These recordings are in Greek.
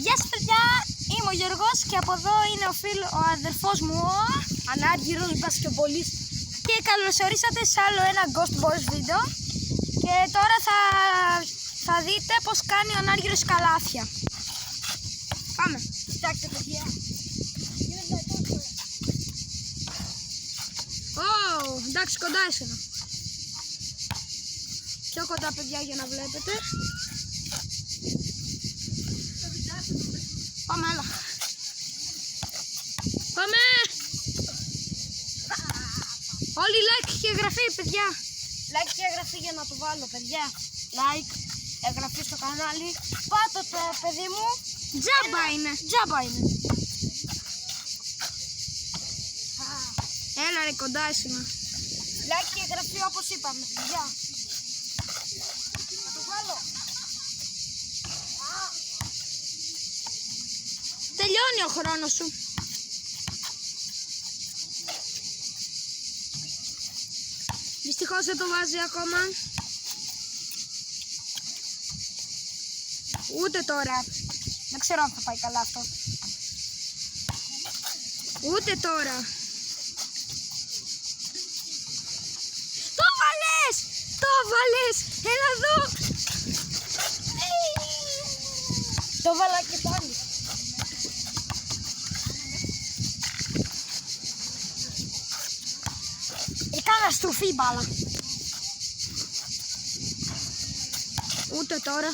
Γεια σας παιδιά, είμαι ο Γιώργος και από εδώ είναι ο αδερφός μου ο ανάργυρος μπασκετμπολίστας. Και καλωσορίσατε σε άλλο ένα Ghost Boys βίντεο. Και τώρα θα δείτε πως κάνει ο ανάργυρος καλάθια. Πάμε. Κοιτάξτε παιδιά. Εντάξει, κοντά εσένα. Πιο κοντά παιδιά για να βλέπετε. Πάμε, έλα. Πάμε! Όλοι like και εγγραφή, παιδιά. Like και εγγραφή για να το βάλω, παιδιά. Like, εγγραφή στο κανάλι. Πάτε το παιδί μου. Τζάμπα είναι. Τζάμπα είναι. Έλα ρε, κοντά εσένα. Like και εγγραφή όπως είπαμε, παιδιά. Να το βάλω. Τελειώνει ο χρόνος σου. Δυστυχώς δεν το βάζει ακόμα. Ούτε τώρα. Δεν ξέρω αν θα πάει καλά αυτό. Ούτε τώρα. Το βάλες! Το βάλες! Έλα εδώ! Το βάλα και πάλι. Έκανα στροφή μπάλα. Ούτε τώρα.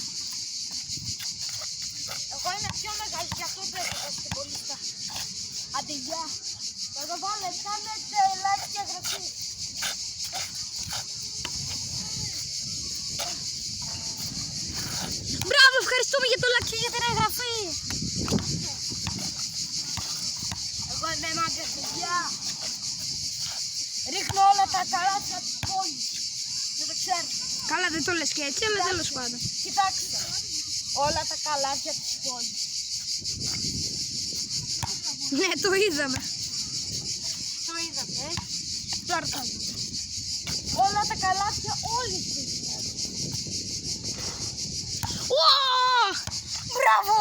Εγώ είμαι πιο μεγάλη και αυτό πρέπει να είστε πολύ στα. Άντε γεια. Θα το βάλω, κάνετε like και εγγραφή. Μπράβο, ευχαριστούμε για το like και για την εγγραφή. Εγώ είμαι μάγκας παιδιά. Ρίχνω όλα τα καλάθια της πόλης. Δεν το ξέρω. Καλά, δεν το λες και έτσι, αλλά τέλος πάντων. Κοιτάξτε. Όλα τα καλάθια της πόλης. Ναι, το είδαμε. Το είδαμε, Τώρα θα δούμε. Όλα τα καλάθια όλης της πόλης. Μπράβο!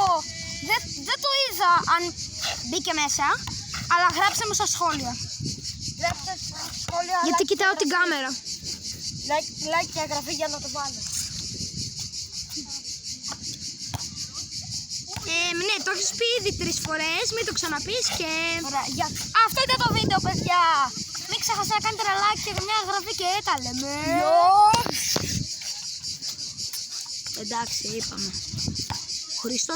Δεν το είδα αν μπήκε μέσα, αλλά γράψτε μου στα σχόλια. Γιατί κοιτάω την κάμερα. Like και εγγραφή για να το βάλω. Ναι, το έχεις πει ήδη 3 φορές, μην το ξαναπείς και... Ωραία, αυτό ήταν το βίντεο παιδιά. Μην ξεχάσετε να κάνετε ένα like και μια εγγραφή και τα λέμε. Εντάξει, είπαμε. Χριστός.